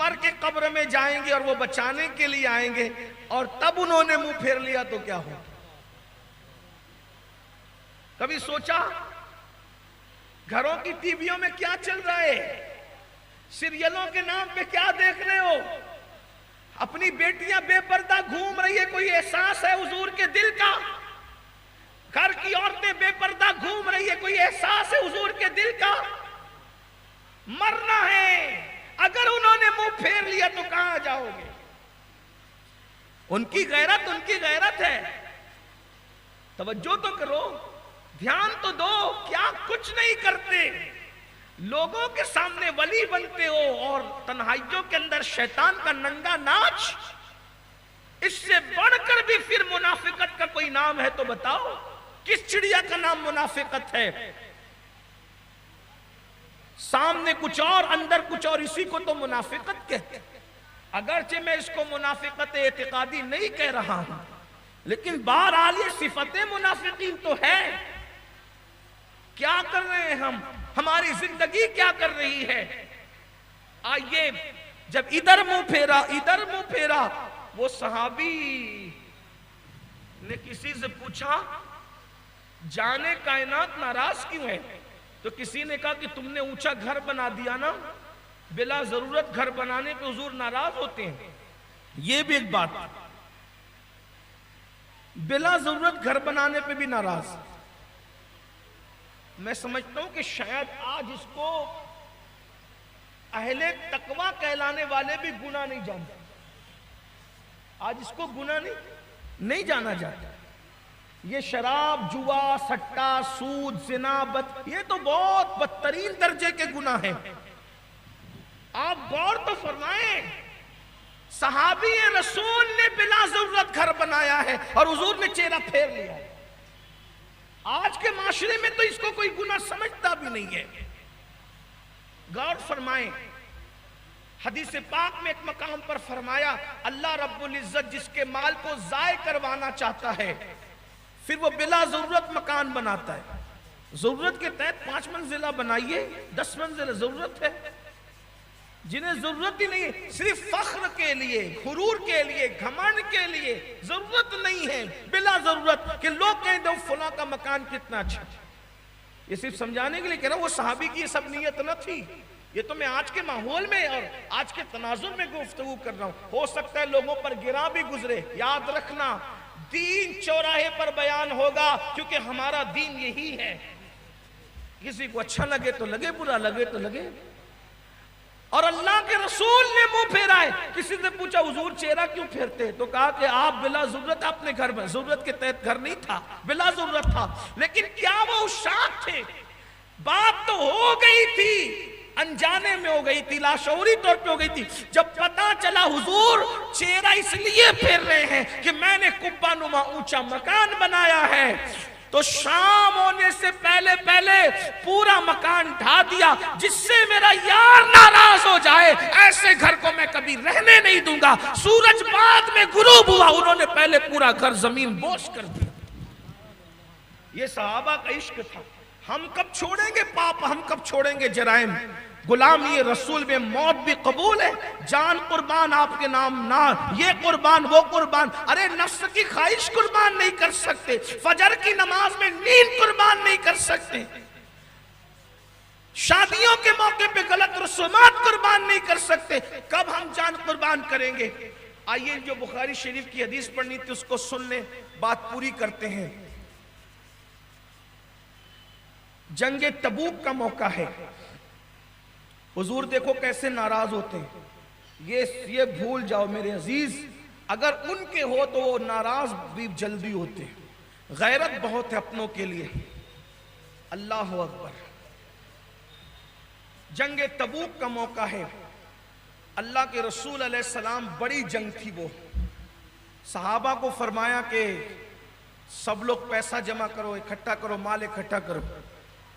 مر کے قبر میں جائیں گے اور وہ بچانے کے لیے آئیں گے، اور تب انہوں نے منہ پھیر لیا تو کیا ہو؟ کبھی سوچا گھروں کی ٹی ویوں میں کیا چل رہا ہے؟ سیریلوں کے نام پہ کیا دیکھ رہے ہو؟ اپنی بیٹیاں بے پردہ گھوم رہی ہے، کوئی احساس ہے حضور کے دل کا؟ گھر کی عورتیں بے پردہ گھوم رہی ہے، کوئی احساس ہے حضور کے دل کا؟ مرنا ہے، اگر انہوں نے منہ پھیر لیا تو کہاں جاؤ گے؟ ان کی غیرت ہے۔ توجہ تو کرو، دھیان تو دو، کیا کچھ نہیں کرتے، لوگوں کے سامنے ولی بنتے ہو اور تنہائیوں کے اندر شیطان کا ننگا ناچ۔ اس سے بڑھ کر بھی پھر منافقت کا کوئی نام ہے تو بتاؤ، کس چڑیا کا نام منافقت ہے؟ سامنے کچھ اور اندر کچھ اور، اسی کو تو منافقت کہتے ہیں۔ اگرچہ میں اس کو منافقت اعتقادی نہیں کہہ رہا ہوں، لیکن بہرحال یہ صفت منافقین تو ہے۔ کیا کر رہے ہیں ہم؟ ہماری زندگی کیا کر رہی ہے؟ آئیے، جب ادھر منہ پھیرا، وہ صحابی نے کسی سے پوچھا جانے کائنات ناراض کیوں ہے؟ تو کسی نے کہا کہ تم نے اونچا گھر بنا دیا نا، بلا ضرورت گھر بنانے پہ حضور ناراض ہوتے ہیں۔ یہ بھی ایک بات، بلا ضرورت گھر بنانے پہ بھی ناراض۔ میں سمجھتا ہوں کہ شاید آج اس کو اہل تقوی کہلانے والے بھی گناہ نہیں جانتے، آج اس کو گناہ نہیں جانا جاتا۔ یہ شراب، جوا، سٹا، سود، زنا، یہ تو بہت بدترین درجے کے گناہ ہیں۔ آپ غور تو فرمائیں، صحابی رسول نے بلا ضرورت گھر بنایا ہے اور حضور نے چہرہ پھیر لیا ہے۔ آج کے معاشرے میں تو اس کو کوئی گناہ سمجھتا بھی نہیں ہے۔ غور فرمائیں، حدیث پاک میں ایک مقام پر فرمایا اللہ رب العزت جس کے مال کو ضائع کروانا چاہتا ہے پھر وہ بلا ضرورت مکان بناتا ہے۔ ضرورت کے تحت 5 منزلہ بنائیے، 10 منزلہ ضرورت ہے، جنہیں ضرورت ہی نہیں ہے، صرف فخر کے لیے، غرور کے لیے، گھمنڈ کے لیے ضرورت نہیں ہے، بلا ضرورت کہ لوگ کہیں دو فلاں کا مکان کتنا اچھا۔ یہ صرف سمجھانے کے لیے کہہ رہا ہوں، وہ صحابی کی یہ سب نیت نہ تھی۔ یہ تو میں آج کے ماحول میں اور آج کے تناظر میں گفتگو کر رہا ہوں، ہو سکتا ہے لوگوں پر گراں بھی گزرے۔ یاد رکھنا، دین چوراہے پر بیان ہوگا، کیونکہ ہمارا دین یہی ہے۔ کسی کو اچھا لگے تو لگے، برا لگے تو لگے۔ اور اللہ کے رسول نے منہ پھیرا ہے۔ کسی سے پوچھا حضور چہرہ کیوں پھیرتے؟ تو کہا کہ آپ بلا ضرورت اپنے گھر میں، ضرورت کے تحت گھر نہیں تھا، بلا ضرورت تھا، لیکن کیا وہ اشاعت تھے؟ بات تو ہو گئی تھی، انجانے میں ہو گئی تھی، لاشعوری طور پہ ہو گئی تھی۔ جب پتا چلا حضور چہرہ اس لیے پھیر رہے ہیں کہ میں نے قبہ نما اونچا مکان بنایا ہے، تو شام ہونے سے پہلے پورا مکان ڈھا دیا، جس سے میرا یار ناراض ہو جائے ایسے گھر کو میں کبھی رہنے نہیں دوں گا۔ سورج بعد میں غروب ہوا، انہوں نے پہلے پورا گھر زمین بوس کر دیا۔ یہ صحابہ کا عشق تھا۔ ہم کب چھوڑیں گے پاپ، ہم کب چھوڑیں گے جرائم؟ غلامی رسول میں موت بھی قبول ہے، جان قربان آپ کے نام نہ، یہ قربان وہ قربان۔ ارے نفس کی خواہش قربان نہیں کر سکتے، فجر کی نماز میں نیند قربان نہیں کر سکتے، شادیوں کے موقع پہ غلط رسومات قربان نہیں کر سکتے، کب ہم جان قربان کریں گے؟ آئیے جو بخاری شریف کی حدیث پڑھنی تھی اس کو سن لیں، بات پوری کرتے ہیں۔ جنگ تبوک کا موقع ہے، حضور دیکھو کیسے ناراض ہوتے ہیں۔ یہ بھول جاؤ میرے عزیز، اگر ان کے ہو تو وہ ناراض بھی جلدی ہوتے ہیں۔ غیرت بہت ہے اپنوں کے لیے۔ اللہ اکبر۔ جنگ تبوک کا موقع ہے، اللہ کے رسول علیہ السلام، بڑی جنگ تھی وہ۔ صحابہ کو فرمایا کہ سب لوگ پیسہ جمع کرو، اکٹھا کرو، مال اکٹھا کرو،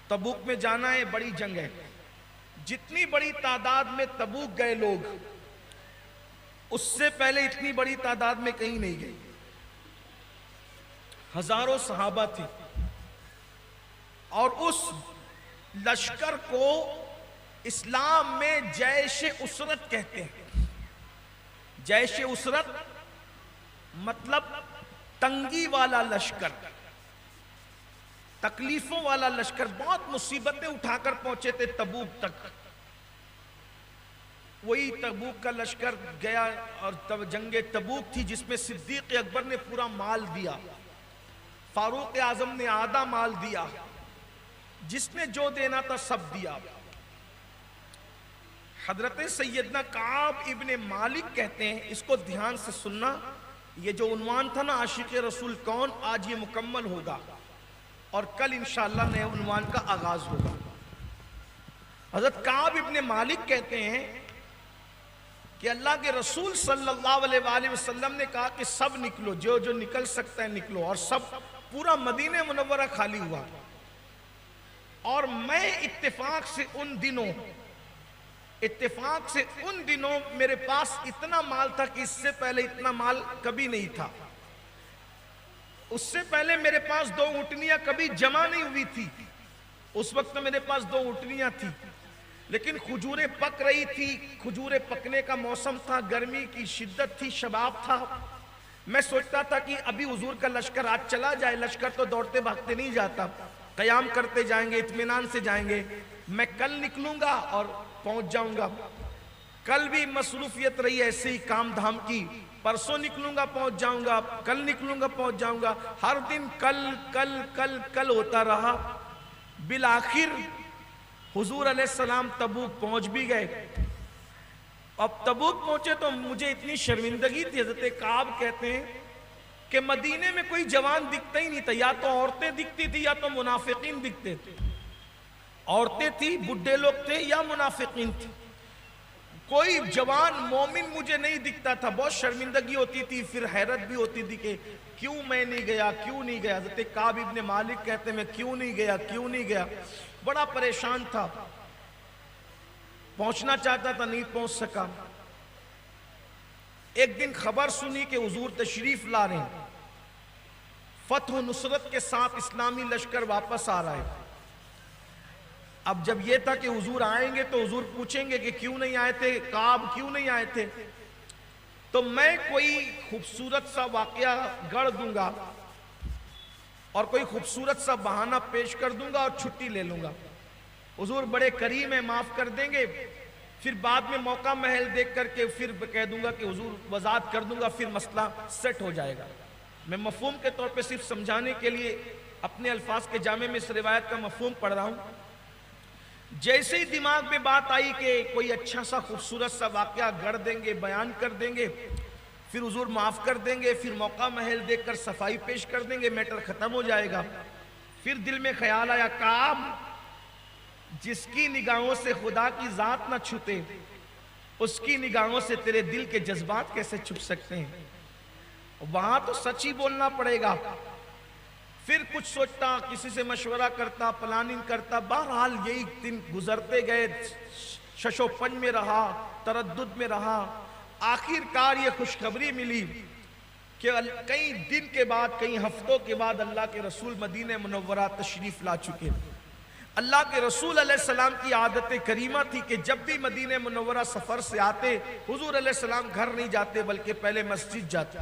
تبوک میں جانا ہے، بڑی جنگ ہے۔ جتنی بڑی تعداد میں تبوک گئے لوگ، اس سے پہلے اتنی بڑی تعداد میں کہیں نہیں گئے۔ ہزاروں صحابہ تھے، اور اس لشکر کو اسلام میں جیش اسرت کہتے ہیں. جیش اسرت مطلب تنگی والا لشکر، تکلیفوں والا لشکر. بہت مصیبتیں اٹھا کر پہنچے تھے تبوک تک. وہی تبوک کا لشکر گیا اور جنگ تبوک تھی جس میں صدیق اکبر نے پورا مال دیا، فاروق اعظم نے آدھا مال دیا، جس نے جو دینا تھا سب دیا. حضرت سیدنا کعب ابن مالک کہتے ہیں، اس کو دھیان سے سننا، یہ جو عنوان تھا نا عاشق رسول کون، آج یہ مکمل ہوگا اور کل انشاءاللہ نئے عنوان کا آغاز ہوگا. حضرت کعب ابن مالک کہتے ہیں کہ اللہ کے رسول صلی اللہ علیہ وآلہ وسلم نے کہا کہ سب نکلو، جو جو نکل سکتا ہے نکلو، اور سب پورا مدینہ منورہ خالی ہوا. اور میں اتفاق سے ان دنوں میرے پاس اتنا مال تھا کہ اس سے پہلے اتنا مال کبھی نہیں تھا. اس سے پہلے میرے پاس 2 اونٹنیاں کبھی جمع نہیں ہوئی تھی. اس وقت میرے پاس 2 اونٹنیاں تھی، لیکن کھجوریں پک رہی تھی، کھجوریں پکنے کا موسم تھا، گرمی کی شدت تھی، شباب تھا. میں سوچتا تھا کہ ابھی حضور کا لشکر آج چلا جائے. لشکر تو دوڑتے بھاگتے نہیں جاتا، قیام کرتے جائیں گے، اطمینان سے جائیں گے. میں کل نکلوں گا اور پہنچ جاؤں گا. کل بھی مصروفیت رہی ایسے ہی کام دھام کی. پرسوں نکلوں گا پہنچ جاؤں گا، کل نکلوں گا پہنچ جاؤں گا. ہر دن کل کل کل کل ہوتا رہا. بالآخر حضور علیہ السلام تبوک پہنچ بھی گئے. اب تبوک پہنچے تو مجھے اتنی شرمندگی تھی. حضرت کعب کہتے ہیں کہ مدینے میں کوئی جوان دکھتا ہی نہیں تھا، یا تو عورتیں دکھتی تھی یا تو منافقین دکھتے تھے. عورتیں تھی، بڈھے لوگ تھے یا منافقین تھے. کوئی جوان مومن مجھے نہیں دکھتا تھا. بہت شرمندگی ہوتی تھی، پھر حیرت بھی ہوتی تھی کہ کیوں میں نہیں گیا، کیوں نہیں گیا. حضرت کعب ابن مالک کہتے ہیں میں کیوں نہیں گیا. بڑا پریشان تھا، پہنچنا چاہتا تھا، نہیں پہنچ سکا. ایک دن خبر سنی کہ حضور تشریف لا رہے ہیں، فتح و نصرت کے ساتھ اسلامی لشکر واپس آ رہا ہے. اب جب یہ تھا کہ حضور آئیں گے تو حضور پوچھیں گے کہ کیوں نہیں آئے تھے، کعب کیوں نہیں آئے تھے. تو میں کوئی خوبصورت سا واقعہ گڑھ دوں گا اور کوئی خوبصورت سا بہانہ پیش کر دوں گا اور چھٹی لے لوں گا. حضور بڑے کریم ہیں، معاف کر دیں گے. پھر بعد میں موقع محل دیکھ کر کے پھر کہہ دوں گا کہ حضور وضاحت کر دوں گا، پھر مسئلہ سیٹ ہو جائے گا. میں مفہوم کے طور پہ صرف سمجھانے کے لیے اپنے الفاظ کے جامع میں اس روایت کا مفہوم پڑھ رہا ہوں. جیسے ہی دماغ میں بات آئی کہ کوئی اچھا سا خوبصورت سا واقعہ گڑھ دیں گے، بیان کر دیں گے، پھر حضور معاف کر دیں گے، پھر موقع محل دیکھ کر صفائی پیش کر دیں گے، میٹر ختم ہو جائے گا. پھر دل میں خیال آیا، کعب جس کی نگاہوں سے خدا کی ذات نہ چھپے، اس کی نگاہوں سے تیرے دل کے جذبات کیسے چھپ سکتے ہیں. وہاں تو سچ ہی بولنا پڑے گا. پھر کچھ سوچتا، کسی سے مشورہ کرتا، پلاننگ کرتا. بہرحال یہی دن گزرتے گئے، شش و پنج میں رہا، تردد میں رہا. آخر کار یہ خوشخبری ملی کہ کئی دن کے بعد، کئی ہفتوں کے بعد اللہ کے رسول مدینہ منورہ تشریف لا چکے. اللہ کے رسول علیہ السلام کی عادت کریمہ تھی کہ جب بھی مدینہ منورہ سفر سے آتے، حضور علیہ السلام گھر نہیں جاتے بلکہ پہلے مسجد جاتے.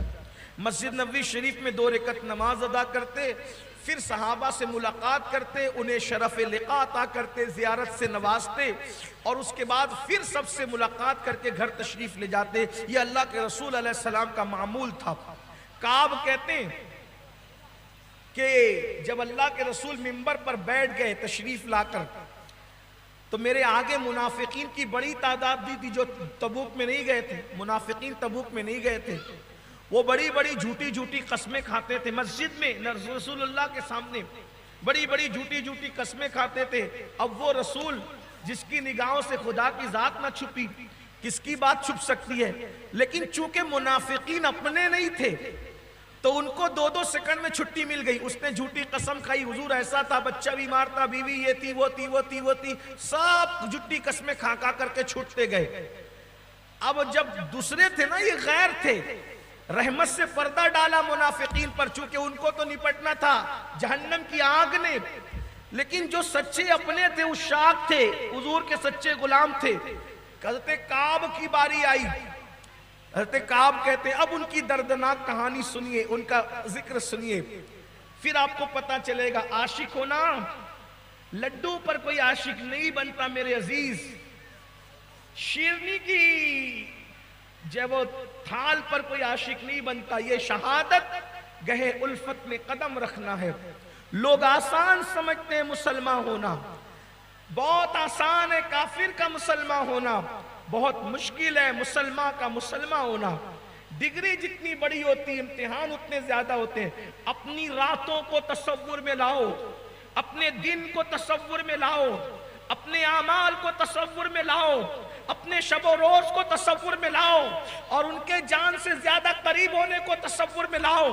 مسجد نبوی شریف میں 2 رکعت نماز ادا کرتے، پھر صحابہ سے ملاقات کرتے، انہیں شرف لقاء عطا کرتے، زیارت سے نوازتے، اور اس کے بعد پھر سب سے ملاقات کر کے گھر تشریف لے جاتے. یہ اللہ کے رسول علیہ السلام کا معمول تھا. کعب کہتے ہیں کہ جب اللہ کے رسول منبر پر بیٹھ گئے تشریف لا کر، تو میرے آگے منافقین کی بڑی تعداد دی تھی جو تبوک میں نہیں گئے تھے. منافقین تبوک میں نہیں گئے تھے. وہ بڑی بڑی جھوٹی قسمیں کھاتے تھے. مسجد میں رسول اللہ کے سامنے بڑی بڑی جھوٹی قسمیں کھاتے تھے. اب وہ رسول جس کی نگاہوں سے خدا کی ذات نہ چھپی، کس کی بات چھپ سکتی ہے. لیکن چونکہ منافقین اپنے نہیں تھے تو ان کو 2 سیکنڈ میں چھٹی مل گئی. اس نے جھوٹی قسم کھائی، حضور ایسا تھا، بچہ بیمار تھا، بیوی یہ تھی، وہ تھی، سب جھوٹی قسمیں کھا کر کے چھوٹتے گئے. اب جب دوسرے تھے نا، یہ غیر تھے، رحمت سے پردہ ڈالا منافقین پر، چونکہ ان کو تو نپٹنا تھا جہنم کی آگ نے. لیکن جو سچے اپنے تھے عشاق تھے، حضور کے سچے غلام تھے، حضرت کعب کی باری آئی. حضرت کعب کہتے ہیں اب ان کی دردناک کہانی سنیے، ان کا ذکر سنیے، پھر آپ کو پتا چلے گا. عاشق ہونا، لڈو پر کوئی عاشق نہیں بنتا میرے عزیز، شیرنی کی جب وہ تھال پر کوئی عاشق نہیں بنتا. یہ شہادت گہے الفت میں قدم رکھنا ہے. لوگ آسان سمجھتے ہیں مسلمان ہونا، بہت آسان ہے کافر کا مسلمان ہونا، بہت مشکل ہے مسلمان کا مسلمان ہونا. ڈگری جتنی بڑی ہوتی ہے امتحان اتنے زیادہ ہوتے ہیں. اپنی راتوں کو تصور میں لاؤ، اپنے دن کو تصور میں لاؤ، اپنے اعمال کو تصور میں لاؤ، اپنے شب و روز کو تصور میں لاؤ، اور ان کے جان سے زیادہ قریب ہونے کو تصور میں لاؤ.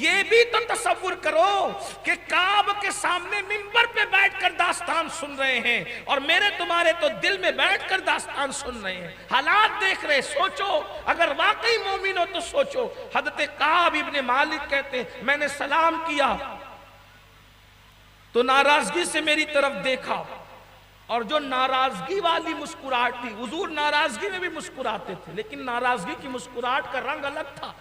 یہ بھی تو تصور کرو کہ کعب کے سامنے منبر پہ بیٹھ کر داستان سن رہے ہیں، اور میرے تمہارے تو دل میں بیٹھ کر داستان سن رہے ہیں، حالات دیکھ رہے. سوچو اگر واقعی مومن ہو تو سوچو. حضرت کعب ابن مالک کہتے ہیں میں نے سلام کیا تو ناراضگی سے میری طرف دیکھا، اور جو ناراضگی والی مسکراہٹ تھی، حضور ناراضگی میں بھی مسکراتے تھے لیکن ناراضگی کی مسکراہٹ کا رنگ الگ تھا.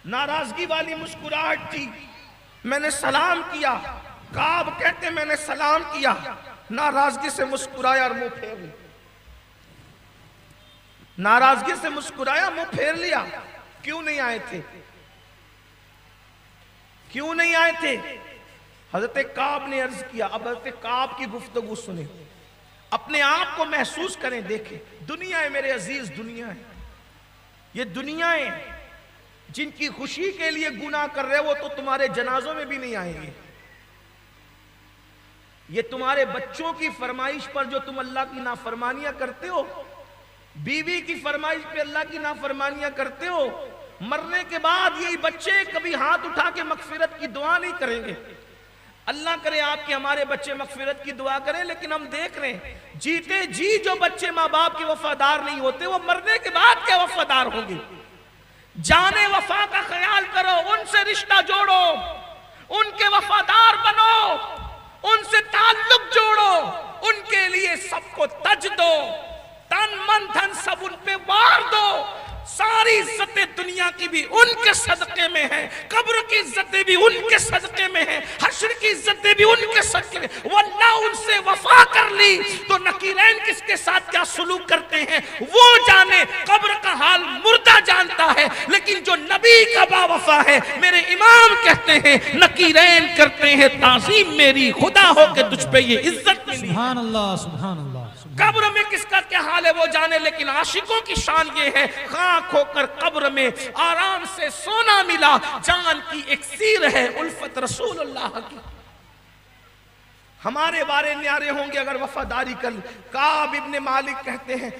ناراضگی والی مسکراہٹ تھی. میں نے سلام کیا، کعب کہتے میں نے سلام کیا، ناراضگی سے مسکرایا اور منہ پھیر لیا. ناراضگی سے مسکرایا، منہ پھیر لیا. کیوں نہیں آئے تھے؟ کیوں نہیں آئے تھے؟ حضرت کعب نے عرض کیا. اب حضرت کعب کی گفتگو سنیں، اپنے آپ کو محسوس کریں، دیکھیں. دنیا ہے میرے عزیز، دنیا ہے. یہ دنیا ہے جن کی خوشی کے لیے گناہ کر رہے وہ تو تمہارے جنازوں میں بھی نہیں آئیں گے. یہ تمہارے بچوں کی فرمائش پر جو تم اللہ کی نافرمانیاں کرتے ہو، بیوی کی فرمائش پہ اللہ کی نافرمانیاں کرتے ہو، مرنے کے بعد یہی بچے کبھی ہاتھ اٹھا کے مغفرت کی دعا نہیں کریں گے. اللہ کرے آپ کے ہمارے بچے مغفرت کی دعا کریں، لیکن ہم دیکھ رہے ہیں جیتے جی جو بچے ماں باپ کے وفادار نہیں ہوتے وہ مرنے کے بعد کیا وفادار ہوں گے. جانے وفا کا خیال کرو، ان سے رشتہ جوڑو، ان کے وفادار بنو، ان سے تعلق جوڑو، ان کے لیے سب کو تج دو، تن من دھن سب ان پہ وار دو. ساری عزتیں دنیا کی بھی ان کے صدقے میں ہیں، قبر کی عزتیں بھی ان کے صدقے میں ہیں، حشر کی عزتیں بھی ان کے صدقے میں. واللہ ان سے وفا کر لی تو نکیرین کس کے ساتھ کیا سلوک کرتے ہیں وہ جانے. قبر کا حال مردہ جانتا ہے، لیکن جو نبی کا با وفا ہے، میرے امام کہتے ہیں نکیرین کرتے ہیں تعظیم میری، خدا ہو کہ تجھ پہ یہ عزت ملی. سبحان اللہ، سبحان اللہ. قبر میں کس کا کیا حال ہے وہ جانے، لیکن عاشقوں کی شان یہ ہے خاک ہو کر قبر میں آرام سے سونا ملا. جان کی اکسیر ہے الفت رسول اللہ کی. ہمارے بارے نیارے ہوں گے اگر وفاداری کر. کعب ابن مالک کہتے ہیں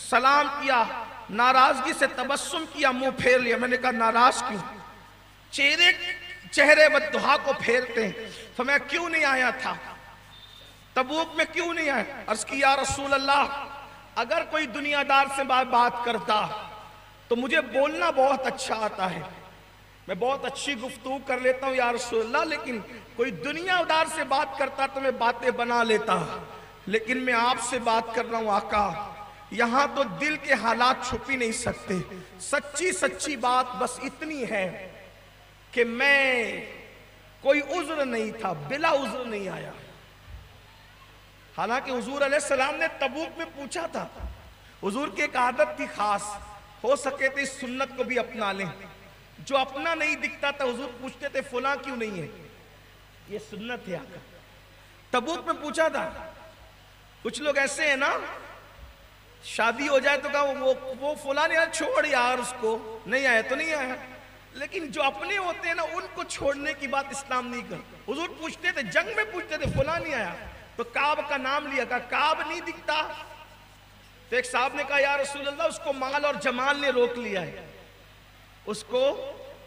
سلام کیا، ناراضگی سے تبسم کیا، منہ پھیر لیا. میں نے کہا ناراض کیوں؟ چہرے بددعا کو پھیرتے ہیں. فرمایا کیوں نہیں آیا تھا؟ تبوک میں کیوں نہیں آئے؟ عرض کی یا رسول اللہ اگر کوئی دنیا دار سے بات کرتا تو مجھے بولنا بہت اچھا آتا ہے، میں بہت اچھی گفتگو کر لیتا ہوں یا رسول اللہ، لیکن کوئی دنیا دار سے بات کرتا تو میں باتیں بنا لیتا، لیکن میں آپ سے بات کر رہا ہوں آقا. یہاں تو دل کے حالات چھپ ہی نہیں سکتے. سچی بات بس اتنی ہے کہ میں کوئی عذر نہیں تھا، بلا عذر نہیں آیا. حالانکہ حضور علیہ السلام نے تبوک میں پوچھا تھا. حضور کی ایک عادت تھی خاص، ہو سکے تو اس سنت کو بھی اپنا لیں. جو اپنا نہیں دکھتا تھا حضور پوچھتے تھے فلاں کیوں نہیں ہے. یہ سنت ہے آقا. تبوک میں پوچھا تھا. کچھ لوگ ایسے ہیں نا شادی ہو جائے تو کہا وہ فلاں یار چھوڑ یار اس کو، نہیں آیا تو نہیں آیا. لیکن جو اپنے ہوتے ہیں نا ان کو چھوڑنے کی بات اسلام نہیں کرتا. حضور پوچھتے تھے، جنگ میں پوچھتے تھے فلاں نہیں آیا تو کعب کا نام لیا، کہا کعب نہیں دکھتا. تو ایک صاحب نے کہا یا رسول اللہ اس کو مال اور جمال نے روک لیا ہے، اس کو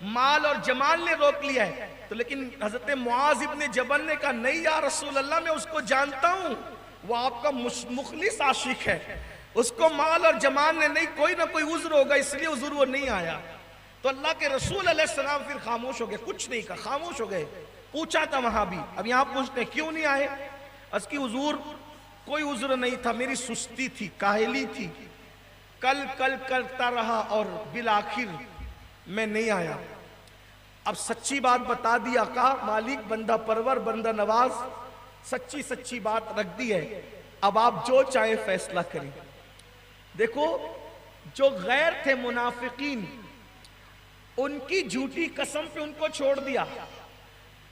مال اور جمال نے روک لیا ہے. تو لیکن حضرت معاذ ابن جبل نے کہا نہیں یا رسول اللہ میں اس کو جانتا ہوں، وہ آپ کا مخلص عاشق ہے، اس کو مال اور جمال نے نہیں، کوئی نہ کوئی عذر ہوگا اس لیے حضور وہ نہیں آیا. تو اللہ کے رسول علیہ السلام پھر خاموش ہو گئے، کچھ نہیں کہا، خاموش ہو گئے۔ پوچھا تھا وہاں بھی، اب یہاں پوچھتے ہیں کیوں نہیں آئے؟ اس کی حضور کوئی عذر نہیں تھا، میری سستی تھی، کاہلی تھی، کل کرتا رہا اور بالآخر میں نہیں آیا۔ اب سچی بات بتا دی آقا، مالک بندہ پرور بندہ نواز، سچی بات رکھ دی ہے، اب آپ جو چاہے فیصلہ کریں۔ دیکھو جو غیر تھے منافقین، ان کی جھوٹی قسم پہ ان کو چھوڑ دیا،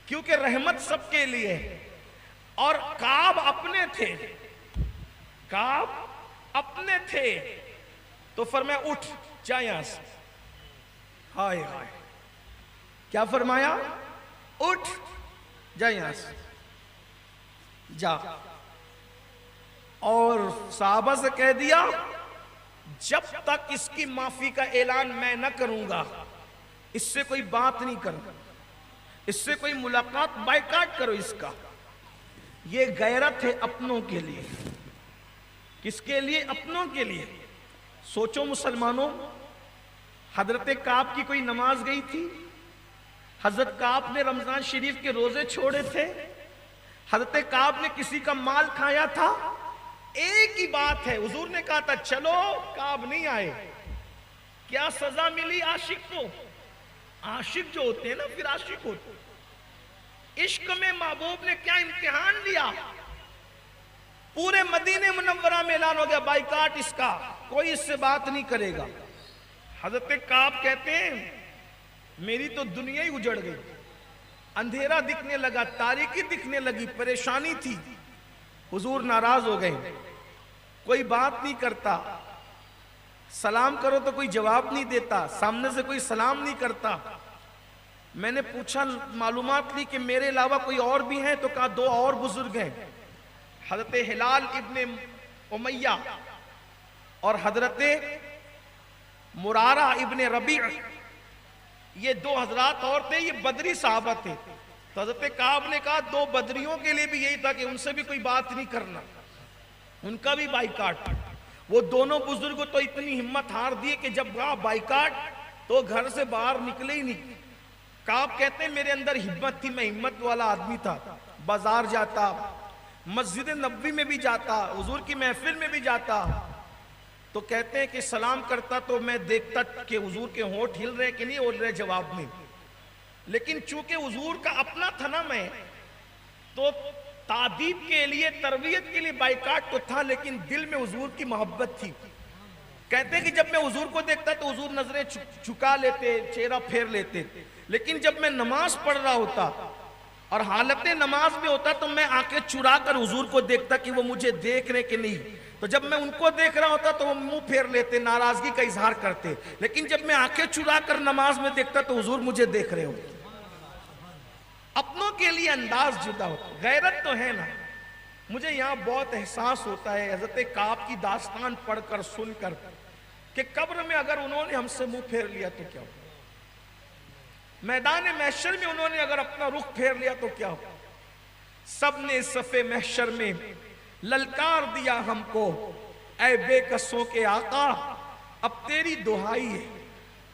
کیونکہ رحمت سب کے لیے، اور کعب اپنے تھے، کعب اپنے تھے، تو فرمایا اٹھ جا یہاں سے۔ ہائے ہائے، کیا فرمایا؟ اٹھ جا یہاں سے، جا۔ اور صحابہ سے کہہ دیا جب تک اس کی معافی کا اعلان میں نہ کروں گا اس سے کوئی بات نہیں کروں، اس سے کوئی ملاقات، بائیکاٹ کرو اس کا۔ یہ غیرت ہے اپنوں کے لیے۔ کس کے لیے؟ اپنوں کے لیے۔ سوچو مسلمانوں، حضرت کعب کی کوئی نماز گئی تھی؟ حضرت کعب نے رمضان شریف کے روزے چھوڑے تھے؟ حضرت کعب نے کسی کا مال کھایا تھا؟ ایک ہی بات ہے، حضور نے کہا تھا چلو، کعب نہیں آئے۔ کیا سزا ملی عاشق کو؟ عاشق جو ہوتے ہیں نا، پھر عاشق ہوتے ہیں۔ عشق میں محبوب نے کیا امتحان لیا؟ پورے مدینہ منورہ میں اعلان ہو گیا بائیکاٹ اس کا، کوئی اس سے بات نہیں کرے گا۔ حضرت کعب کہتے ہیں میری تو دنیا ہی اجڑ گئی، اندھیرا دکھنے لگا، تاریکی دکھنے لگی، پریشانی تھی۔ حضور ناراض ہو گئے، کوئی بات نہیں کرتا، سلام کرو تو کوئی جواب نہیں دیتا، سامنے سے کوئی سلام نہیں کرتا۔ میں نے پوچھا، معلومات لی کہ میرے علاوہ کوئی اور بھی ہیں، تو کہا دو اور بزرگ ہیں، حضرت ہلال ابن امیہ اور حضرت مرارہ ابن ربیع، یہ دو حضرات اور تھے، یہ بدری صحابہ تھے۔ تو حضرت کعب نے کہا دو بدریوں کے لیے بھی یہی تھا کہ ان سے بھی کوئی بات نہیں کرنا، ان کا بھی بائیکاٹ۔ وہ دونوں بزرگ تو اتنی ہمت ہار دیے کہ جب کہا بائیکاٹ تو گھر سے باہر نکلے ہی نہیں۔ کعب کہتے ہیں میرے اندر ہمت تھی، میں ہمت والا آدمی تھا، بازار جاتا، مسجد نبوی میں بھی جاتا، حضور کی محفل میں بھی جاتا، تو کہتے ہیں کہ سلام کرتا تو میں دیکھتا کہ حضور کے ہونٹ ہل رہے کہ نہیں ہل رہے جواب میں، لیکن چونکہ حضور کا اپنا تھا نا میں، تو تعدیب کے لیے، تربیت کے لیے بائیکاٹ تو تھا، لیکن دل میں حضور کی محبت تھی۔ کہتے ہیں کہ جب میں حضور کو دیکھتا تو حضور نظریں چکا لیتے، چہرہ پھیر لیتے، لیکن جب میں نماز پڑھ رہا ہوتا اور حالت نماز میں ہوتا تو میں آنکھیں چرا کر حضور کو دیکھتا کہ وہ مجھے دیکھ رہے کہ نہیں، تو جب میں ان کو دیکھ رہا ہوتا تو وہ منہ پھیر لیتے، ناراضگی کا اظہار کرتے، لیکن جب میں آنکھیں چرا کر نماز میں دیکھتا تو حضور مجھے دیکھ رہے ہوتے۔ اپنوں کے لیے انداز جدا ہوتا ہے، غیرت تو ہے نا۔ مجھے یہاں بہت احساس ہوتا ہے حضرت کعب کی داستان پڑھ کر، سن کر، کہ قبر میں اگر انہوں نے ہم سے منہ پھیر لیا تو کیا ہو، میدان محشر میں انہوں نے اگر اپنا رخ پھیر لیا تو کیا ہو۔ سب نے صف محشر میں للکار دیا ہم کو، اے بے کسوں کے آقا اب تیری دہائی ہے،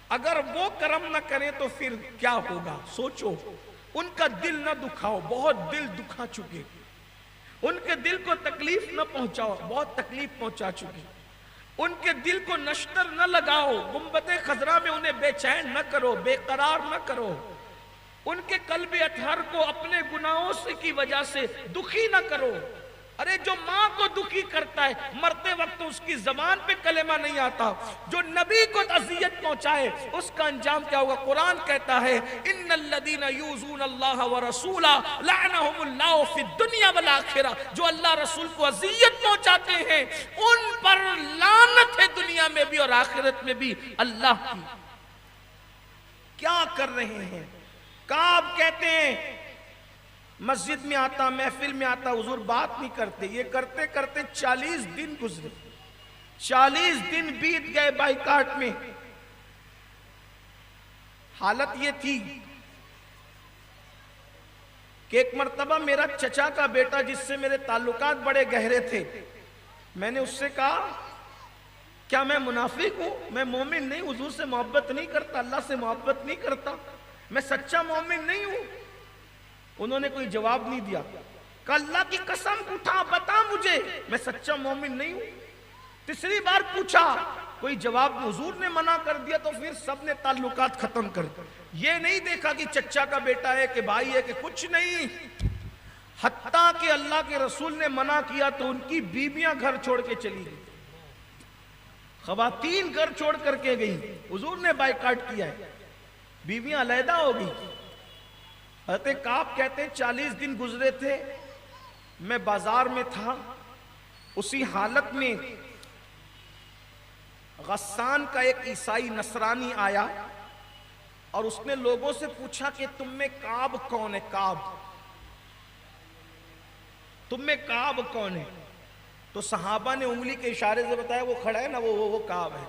اگر وہ کرم نہ کریں تو پھر کیا ہوگا۔ سوچو، ان کا دل نہ دکھاؤ، بہت دل دکھا چکے، ان کے دل کو تکلیف نہ پہنچاؤ، بہت تکلیف پہنچا چکے، ان کے دل کو نشتر نہ لگاؤ، گنبد خضرا میں انہیں بے چین نہ کرو، بے قرار نہ کرو، ان کے قلب اطہر کو اپنے گناہوں سے کی وجہ سے دکھی نہ کرو۔ ارے جو ماں کو دکھی کرتا ہے مرتے وقت اس کی زبان پہ کلمہ نہیں آتا، جو نبی کو اذیت پہنچائے اس کا انجام کیا ہوگا۔ قرآن کہتا ہے ان الذین یؤذون اللہ ورسولہ لعنہم اللہ فی الدنیا والآخرہ، جو اللہ رسول کو اذیت پہنچاتے ہیں ان پر لعنت ہے دنیا میں بھی اور آخرت میں بھی اللہ کی۔ کیا کر رہے ہیں؟ کعب کہتے ہیں مسجد میں آتا، محفل میں آتا، حضور بات نہیں کرتے، یہ کرتے کرتے 40 دن گزرے، 40 دن بیت گئے بائیکاٹ میں۔ حالت یہ تھی کہ ایک مرتبہ میرا چچا کا بیٹا جس سے میرے تعلقات بڑے گہرے تھے، میں نے اس سے کہا کیا میں منافق ہوں؟ میں مومن نہیں، حضور سے محبت نہیں کرتا، اللہ سے محبت نہیں کرتا، میں سچا مومن نہیں ہوں؟ انہوں نے کوئی جواب نہیں دیا. کہ اللہ کی قسم اٹھا بتا مجھے، میں سچا مومن نہیں ہوں. تیسری بار پوچھا، کوئی جواب نہیں. حضور نے منع کر دیا تو پھر سب نے تعلقات ختم کر دی. یہ نہیں دیکھا کہ چچا کا بیٹا ہے کہ بھائی ہے کہ کچھ نہیں. حتیٰ کہ اللہ کے رسول نے منع کیا تو ان کی بیویاں گھر چھوڑ کے چلی گئی، خواتین گھر چھوڑ کر کے گئی. حضور نے بائیکاٹ کیا ہے، بیویاں علیحدہ ہو گئی. حضرت کعب کہتے 40 دن گزرے تھے، میں بازار میں تھا، اسی حالت میں غسان کا ایک عیسائی نصرانی آیا اور اس نے لوگوں سے پوچھا کہ تم میں کعب کون ہے؟ کعب، تم میں کعب کون ہے؟ تو صحابہ نے انگلی کے اشارے سے بتایا وہ کھڑا ہے نا، وہ کعب ہے.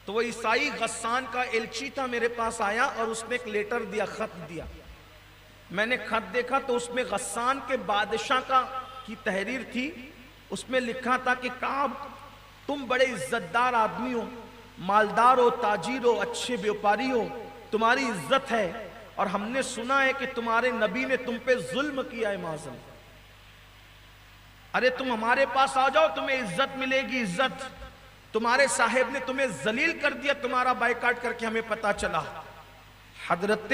تو وہ عیسائی غسان کا ایلچی تھا، میرے پاس آیا اور اس نے ایک لیٹر دیا، خط دیا. میں نے خط دیکھا تو اس میں غسان کے بادشاہ کی تحریر تھی. اس میں لکھا تھا کہ کعب تم بڑے عزت دار آدمی ہو، مالدار ہو، تاجر ہو، اچھے بیوپاری ہو، تمہاری عزت ہے، اور ہم نے سنا ہے کہ تمہارے نبی نے تم پہ ظلم کیا ہے معاذ. ارے تم ہمارے پاس آ جاؤ، تمہیں عزت ملے گی. عزت تمہارے صاحب نے تمہیں ذلیل کر دیا، تمہارا بائیکاٹ کر کے ہمیں پتا چلا. حضرت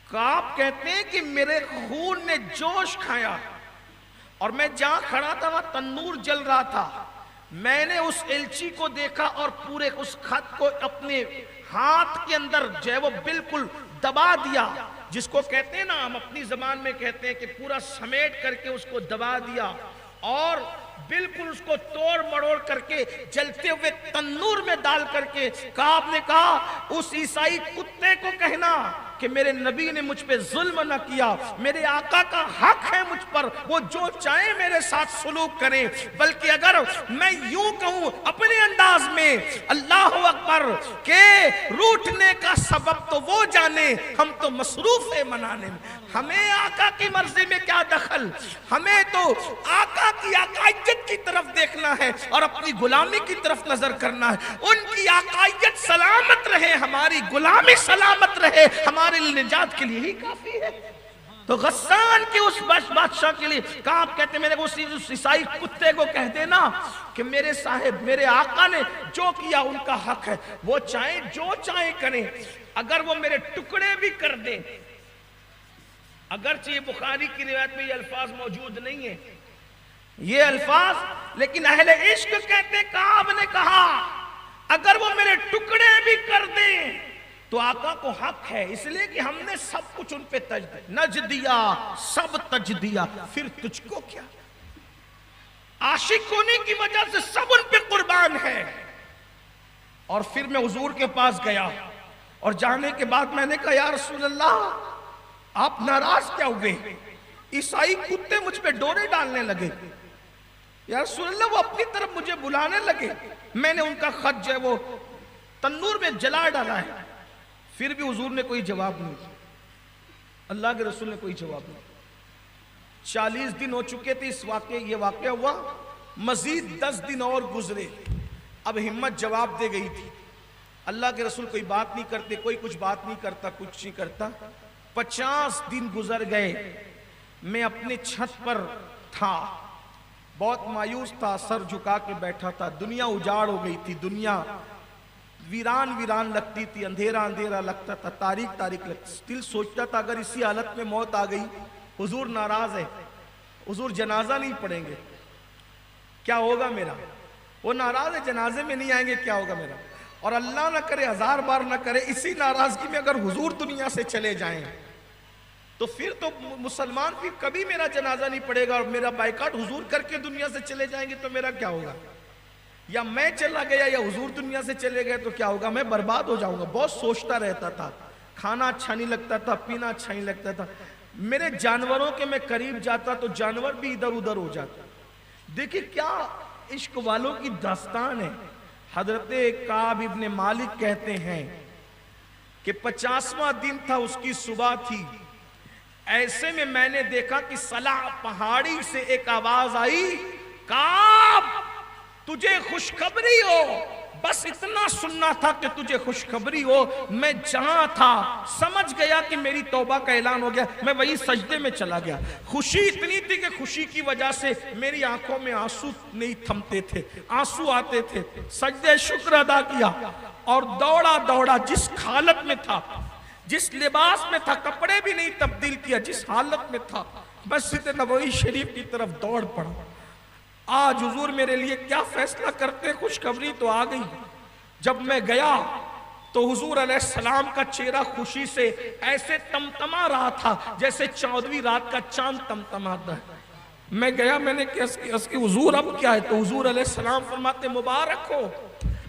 کعب کہتے ہیں کہ میرے خون نے جوش کھایا اور میں جہاں کھڑا تھا وہاں تنور جل رہا تھا. میں نے اس ایلچی کو دیکھا اور پورے اس خط کو اپنے ہاتھ کے اندر جو ہے وہ بالکل دبا دیا، جس کو کہتے ہیں نا ہم اپنی زبان میں کہتے ہیں کہ پورا سمیٹ کر کے اس کو دبا دیا اور بالکل اس کو توڑ مڑوڑ کر کے جلتے ہوئے تنور میں ڈال کر کے کعب نے کہا اس عیسائی کتے کو کہنا کہ میرے نبی نے مجھ پہ ظلم نہ کیا، میرے آقا کا حق ہے مجھ پر، وہ جو چاہے میرے ساتھ سلوک کریں، بلکہ اگر میں یوں کہوں اپنے انداز میں اللہ اکبر کہ روٹنے کا سبب تو وہ جانے، ہم تو مصروف ہے منانے میں. ہمیں آقا کی مرضی میں کیا دخل؟ ہمیں تو آقا کی آقائیت کی طرف دیکھنا ہے اور اپنی غلامی کی طرف نظر کرنا ہے. ان کی آقائیت سلامت رہے، ہماری غلامی سلامت رہے، ہمارے لیے نجات کے لیے ہی کافی ہے. تو غسان کے اس بادشاہ کے لیے کعب کہتے میرے اس عیسائی کتے کو کہہ دینا کہ میرے صاحب میرے آقا نے جو کیا ان کا حق ہے، وہ چاہیں جو چاہیں کریں، اگر وہ میرے ٹکڑے بھی کر دیں. اگرچہ یہ بخاری کی روایت میں یہ الفاظ موجود نہیں ہیں یہ الفاظ، لیکن اہل عشق کہتے کعب نے کہا اگر وہ میرے ٹکڑے بھی کر دیں تو آقا کو حق ہے، اس لیے کہ ہم نے سب کچھ ان پہ نج دیا، سب تج دیا، پھر تجھ کو کیا؟ عاشق ہونے کی وجہ سے سب ان پہ قربان ہے. اور پھر میں حضور کے پاس گیا اور جانے کے بعد میں نے کہا یا رسول اللہ آپ ناراض کیا ہوئے؟ عیسائی کتے مجھ پہ ڈورے ڈالنے لگے. یا رسول اللہ وہ اپنی طرف مجھے بلانے لگے، میں نے ان کا خط جو ہے وہ تنور میں جلا ڈالا ہے. پھر بھی حضور نے کوئی جواب نہیں دیا، اللہ کے رسول نے کوئی جواب نہیں. 40 دن ہو چکے تھے یہ واقعہ ہوا، مزید 10 دن اور گزرے. اب ہمت جواب دے گئی تھی. اللہ کے رسول کوئی بات نہیں کرتے، کوئی کچھ بات نہیں کرتا، کچھ نہیں کرتا. 50 دن گزر گئے. میں اپنے چھت پر تھا، بہت مایوس تھا، سر جھکا کے بیٹھا تھا. دنیا اجاڑ ہو گئی تھی، دنیا ویران ویران لگتی تھی، اندھیرا اندھیرا لگتا تھا، تاریک تاریک لگتا. دل سوچتا تھا اگر اسی حالت میں موت آ گئی، حضور ناراض ہے، حضور جنازہ نہیں پڑھیں گے، کیا ہوگا میرا؟ وہ ناراض ہے، جنازے میں نہیں آئیں گے، کیا ہوگا میرا؟ اور اللہ نہ کرے، 1000 بار نہ کرے، اسی ناراضگی میں اگر حضور دنیا سے چلے جائیں تو پھر تو مسلمان بھی کبھی میرا جنازہ نہیں پڑے گا، اور میرا بائیکاٹ حضور کر کے دنیا سے چلے جائیں گے تو میرا کیا ہوگا؟ یا میں چلا گیا یا حضور دنیا سے چلے گئے تو کیا ہوگا؟ میں برباد ہو جاؤں گا. بہت سوچتا رہتا تھا، کھانا اچھا نہیں لگتا تھا، پینا اچھا نہیں لگتا تھا. میرے جانوروں کے میں قریب جاتا تو جانور بھی ادھر ادھر ہو جاتا. دیکھیں کیا عشق والوں کی داستان ہے. حضرت کعب ابن مالک کہتے ہیں کہ 50واں دن تھا، اس کی صبح تھی. ایسے میں نے دیکھا کہ صلاح پہاڑی سے ایک آواز آئی، کعب تجھے خوشخبری ہو، بس اتنا سننا تھا کہ تجھے خوشخبری ہو۔ میں جہاں تھا سمجھ گیا کہ میری توبہ کا اعلان ہو گیا، میں وہی سجدے میں چلا گیا۔ خوشی اتنی تھی کہ خوشی کی وجہ سے میری آنکھوں میں آنسو نہیں تھمتے تھے، آنسو آتے تھے۔ سجدے شکر ادا کیا اور دوڑا دوڑا جس حالت میں تھا، جس لباس میں تھا، کپڑے بھی نہیں تبدیل کیا، جس حالت میں تھا مسجد نبوی شریف کی طرف دوڑ پڑا۔ آج حضور میرے لیے کیا فیصلہ کرتے، خوشخبری تو آ گئی۔ جب میں گیا تو حضور علیہ السلام کا چہرہ خوشی سے ایسے تمتما رہا تھا جیسے 14ویں رات کا چاند تمتماتا ہے۔ میں گیا، میں نے کہا اس کی حضور اب کیا ہے؟ تو حضور علیہ السلام فرماتے مبارک ہو،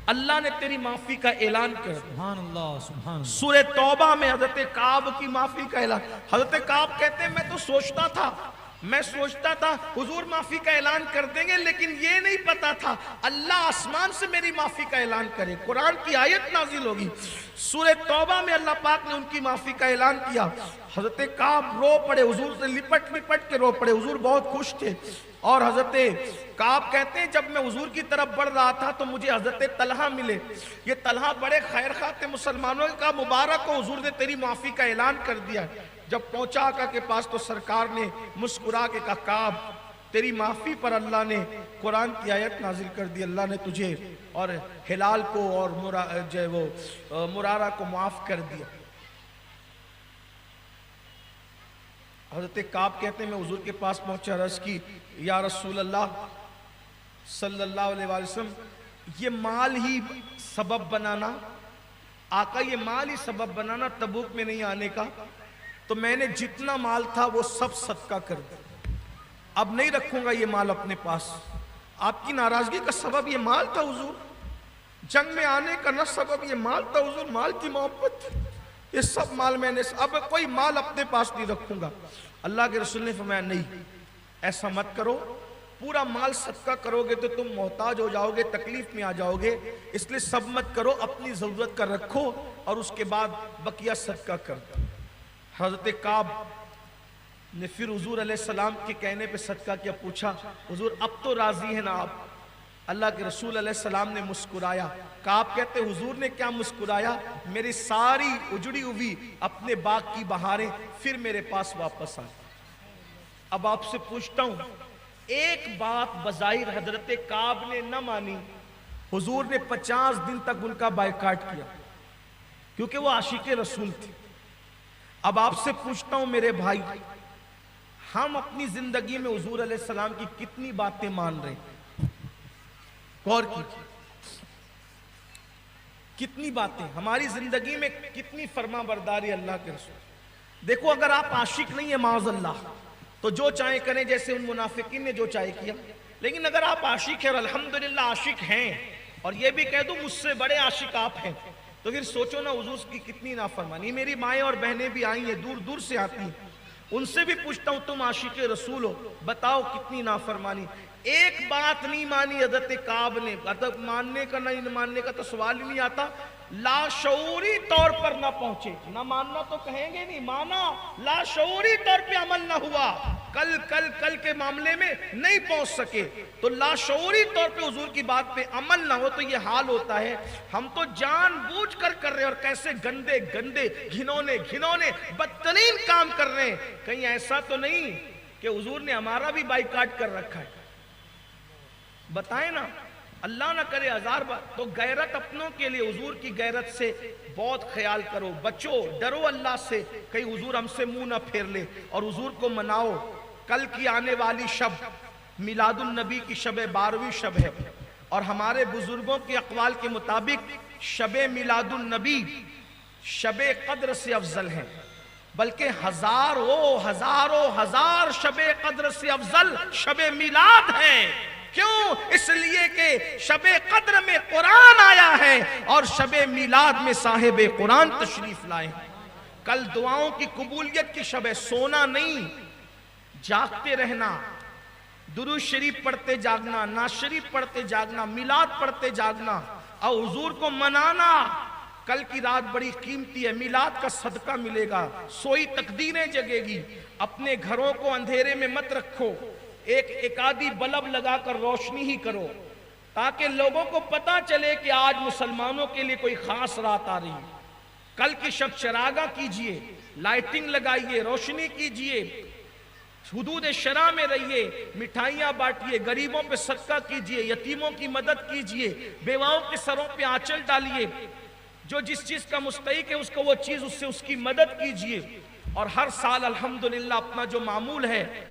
اللہ نے تیری معافی کا اعلان کر دیا۔ سبحان اللہ سبحان اللہ۔ سورہ توبہ میں حضرت کعب کی معافی کا اعلان۔ حضرت کعب کہتے ہیں میں تو سوچتا تھا حضور معافی کا اعلان کر دیں گے، لیکن یہ نہیں پتا تھا اللہ آسمان سے میری معافی کا اعلان کرے، قرآن کی آیت نازل ہوگی۔ سورہ توبہ میں اللہ پاک نے ان کی معافی کا اعلان کیا۔ حضرت کعب رو پڑے، حضور سے لپٹ کے رو پڑے، حضور بہت خوش تھے۔ اور حضرت کعب کہتے ہیں جب میں حضور کی طرف بڑھ رہا تھا تو مجھے حضرت طلحہ ملے۔ یہ طلحہ بڑے خیر خواہ تھے مسلمانوں کا، مبارک ہو حضور نے تیری معافی کا اعلان کر دیا۔ جب پہنچا آقا کے پاس تو سرکار نے مسکرا کے کہا کعب تیری معافی پر اللہ نے قرآن کی آیت نازل کر دی، اللہ نے تجھے اور ہلال کو اور مرارہ کو معاف کر دیا۔ حضرت کعب کہتے ہیں میں حضور کے پاس پہنچا، عرض کی یا رسول اللہ صلی اللہ علیہ وسلم، یہ مال ہی سبب بنانا، آقا یہ مال ہی سبب بنانا تبوک میں نہیں آنے کا، تو میں نے جتنا مال تھا وہ سب صدقہ کر دیا، اب نہیں رکھوں گا یہ مال اپنے پاس۔ آپ کی ناراضگی کا سبب یہ مال تھا حضور، جنگ میں آنے کا نہ سبب یہ مال تھا حضور، مال کی محبت تھی، یہ سب مال میں نے، اب کوئی مال اپنے پاس نہیں رکھوں گا۔ اللہ کے رسول نے فرمایا نہیں ایسا مت کرو، پورا مال صدقہ کرو گے تو تم محتاج ہو جاؤ گے، تکلیف میں آ جاؤ گے، اس لیے سب مت کرو، اپنی ضرورت کا رکھو اور اس کے بعد بقیہ صدقہ کر دو۔ حضرت کعب نے پھر حضور علیہ السلام کے کہنے پہ صدقہ کیا، پوچھا حضور اب تو راضی ہیں نا آپ؟ اللہ کے رسول علیہ السلام نے مسکرایا۔ کعب کہتے حضور نے کیا مسکرایا، میری ساری اجڑی ہوئی اپنے باغ کی بہاریں پھر میرے پاس واپس آئیں۔ اب آپ سے پوچھتا ہوں، ایک بات بظاہر حضرت کعب نے نہ مانی، حضور نے 50 دن تک ان کا بائیکاٹ کیا کیونکہ وہ عاشق رسول تھے۔ اب آپ سے پوچھتا ہوں میرے بھائی، ہم اپنی زندگی میں حضور علیہ السلام کی کتنی باتیں مان رہے ہیں؟ غور کیجیے، کتنی باتیں ہماری زندگی میں، کتنی فرما برداری اللہ کے رسول۔ دیکھو اگر آپ عاشق نہیں ہیں معاذ اللہ تو جو چاہے کریں، جیسے ان منافقین نے جو چاہے کیا، لیکن اگر آپ عاشق ہیں اور الحمدللہ عاشق ہیں، اور یہ بھی کہہ دوں مجھ سے بڑے عاشق آپ ہیں، تو پھر سوچو نا حضور کی کتنی نافرمانی۔ میری مائیں اور بہنیں بھی آئی ہیں، دور دور سے آتی ہیں، ان سے بھی پوچھتا ہوں تم عاشق رسول ہو، بتاؤ کتنی نافرمانی۔ ایک بات نہیں مانی حضرت کعب نے، ماننے کا نہ ماننے کا تو سوال ہی نہیں آتا، لاشعوری طور پر نہ پہنچے، نہ ماننا تو کہیں گے نہیں، مانا لاشعوری طور پہ عمل نہ ہوا، کل کے معاملے میں نہیں پہنچ سکے، تو لاشعوری طور پہ حضور کی بات پہ عمل نہ ہو تو یہ حال ہوتا ہے۔ ہم تو جان بوجھ کر رہے ہیں، اور کیسے گندے گھنونے بدترین کام کر رہے ہیں۔ کہیں ایسا تو نہیں کہ حضور نے ہمارا بھی بائیکاٹ کر رکھا ہے؟ بتائیں نا، اللہ نہ کرے 1000 بار۔ تو غیرت اپنوں کے لیے، حضور کی غیرت سے بہت خیال کرو، بچو، ڈرو اللہ سے، کہیں حضور ہم سے منہ نہ پھیر لے، اور حضور کو مناؤ۔ کل کی آنے والی شب میلاد النبی کی شب 12ویں شب ہے، اور ہمارے بزرگوں کے اقوال کے مطابق شب میلاد النبی شب قدر سے افضل ہے، بلکہ ہزار شب قدر سے افضل شب میلاد ہے۔ کیوں؟ اس لیے کہ شب قدر میں قرآن آیا ہے اور شب میلاد میں صاحب قرآن تشریف لائے ہیں۔ کل دعاؤں کی قبولیت کی شب ہے، سونا نہیں، جاگتے رہنا، درود شریف پڑھتے جاگنا، نعت شریف پڑھتے جاگنا، میلاد پڑھتے جاگنا، اور حضور کو منانا۔ کل کی رات بڑی قیمتی ہے، میلاد کا صدقہ ملے گا، سوئی تقدیریں جگے گی۔ اپنے گھروں کو اندھیرے میں مت رکھو، ایک آدھی بلب لگا کر روشنی ہی کرو، تاکہ لوگوں کو پتہ چلے کہ آج مسلمانوں کے لیے کوئی خاص رات آ رہی ہے۔ کل کی شب چراغاں کیجئے، لائٹنگ لگائیے، روشنی کیجئے، حدود شرع میں رہیے، مٹھائیاں بانٹیے، غریبوں پہ صدقہ کیجئے، یتیموں کی مدد کیجئے، بیواؤں کے سروں پہ آنچل ڈالیے، جو جس چیز کا مستحق ہے اس کو وہ چیز اس سے اس کی مدد کیجئے، اور ہر سال الحمدللہ اپنا جو معمول ہے